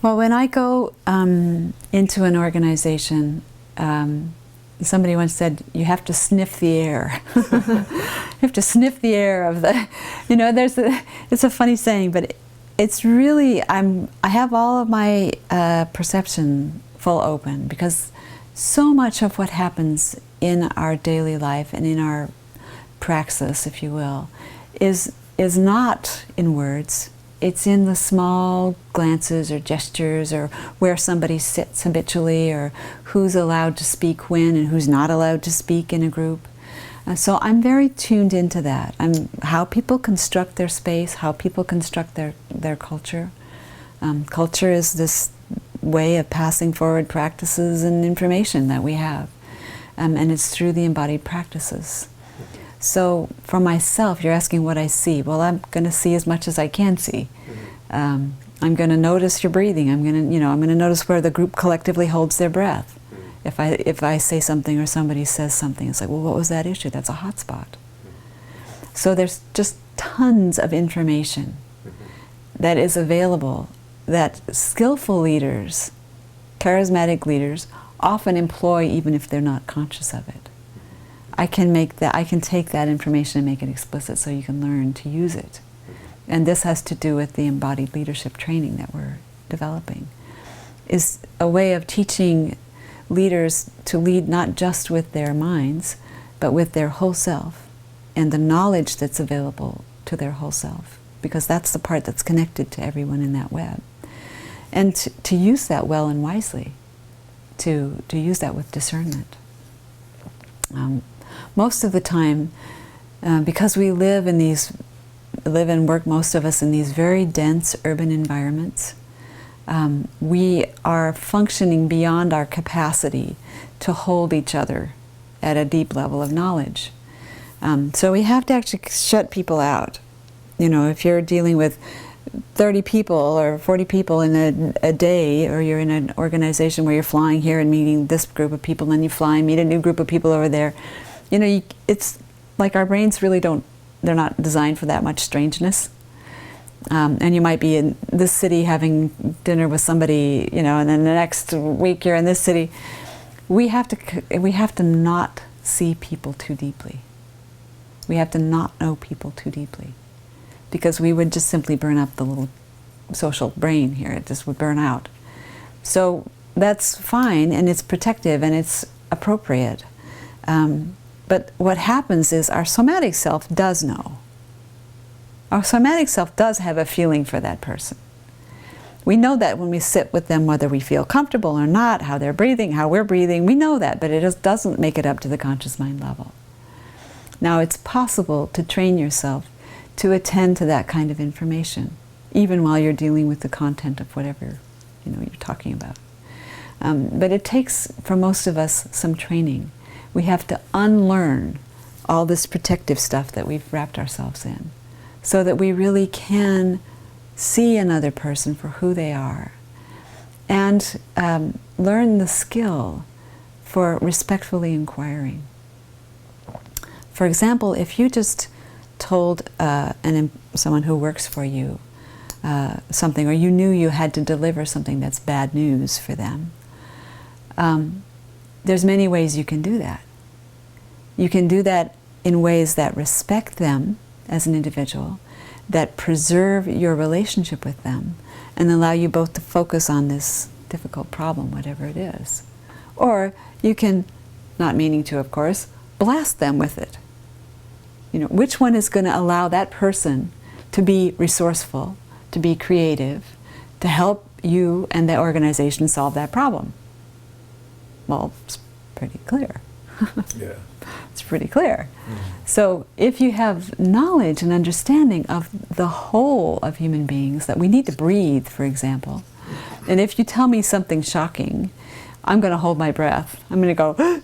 Well, when I go into an organization, somebody once said, you have to sniff the air. You have to sniff the air of the, it's a funny saying, but it's really, I have all of my perception full open, because so much of what happens in our daily life and in our praxis, if you will, is not in words. It's in the small glances or gestures, or where somebody sits habitually, or who's allowed to speak when and who's not allowed to speak in a group. So I'm very tuned into that. How people construct their space, how people construct their culture. Culture is this way of passing forward practices and information that we have. And it's through the embodied practices. So for myself, you're asking what I see. Well, I'm going to see as much as I can see. I'm going to notice your breathing. I'm going to notice where the group collectively holds their breath. If I say something or somebody says something, it's like, well, what was that issue? That's a hot spot. So there's just tons of information that is available that skillful leaders, charismatic leaders, often employ even if they're not conscious of it. I can take that information and make it explicit so you can learn to use it. And this has to do with the embodied leadership training that we're developing. Is a way of teaching leaders to lead not just with their minds, but with their whole self and the knowledge that's available to their whole self, because that's the part that's connected to everyone in that web. And to use that well and wisely, to use that with discernment. Most of the time, because we live and work, most of us, in these very dense urban environments, we are functioning beyond our capacity to hold each other at a deep level of knowledge. So we have to actually shut people out. If you're dealing with 30 people or 40 people in a day, or you're in an organization where you're flying here and meeting this group of people, and then you fly and meet a new group of people over there, it's like our brains really they're not designed for that much strangeness. And you might be in this city having dinner with somebody, and then the next week you're in this city. We have to not see people too deeply. We have to not know people too deeply, because we would just simply burn up the little social brain here. It just would burn out. So that's fine, and it's protective, and it's appropriate. But what happens is our somatic self does know. Our somatic self does have a feeling for that person. We know that when we sit with them, whether we feel comfortable or not, how they're breathing, how we're breathing, we know that, but it just doesn't make it up to the conscious mind level. Now, it's possible to train yourself to attend to that kind of information, even while you're dealing with the content of whatever you're talking about. But it takes, for most of us, some training. We have to unlearn all this protective stuff that we've wrapped ourselves in, so that we really can see another person for who they are, and learn the skill for respectfully inquiring. For example, if you just told someone who works for you something, or you knew you had to deliver something that's bad news for them, there's many ways you can do that. You can do that in ways that respect them as an individual, that preserve your relationship with them, and allow you both to focus on this difficult problem, whatever it is. Or you can, not meaning to, of course, blast them with it. Which one is going to allow that person to be resourceful, to be creative, to help you and the organization solve that problem? Well, it's pretty clear. Yeah. It's pretty clear. So if you have knowledge and understanding of the whole of human beings, that we need to breathe, for example, and if you tell me something shocking, I'm going to hold my breath. I'm going to go,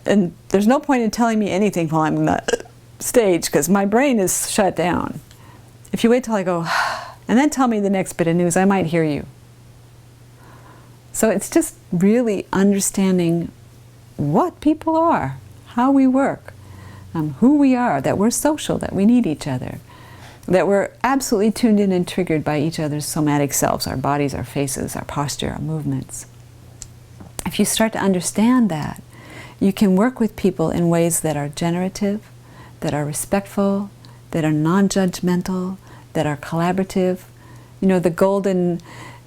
and there's no point in telling me anything while I'm on the stage, because my brain is shut down. If you wait till I go, and then tell me the next bit of news, I might hear you. So it's just really understanding what people are, how we work, who we are, that we're social, that we need each other. that we're absolutely tuned in and triggered by each other's somatic selves, our bodies, our faces, our posture, our movements. If you start to understand that, you can work with people in ways that are generative, that are respectful, that are non-judgmental, that are collaborative. You know, the golden,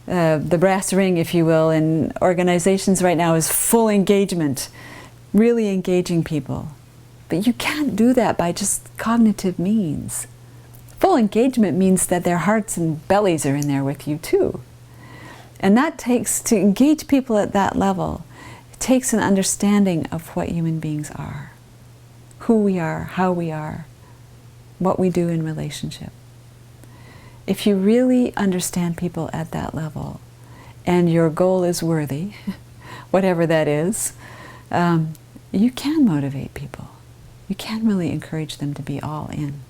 the brass ring, if you will, in organizations right now is full engagement, really engaging people. But you can't do that by just cognitive means. Full engagement means that their hearts and bellies are in there with you too. And that takes, to engage people at that level, it takes an understanding of what human beings are, who we are, how we are, what we do in relationship. If you really understand people at that level, and your goal is worthy, whatever that is, you can motivate people. You can really encourage them to be all in.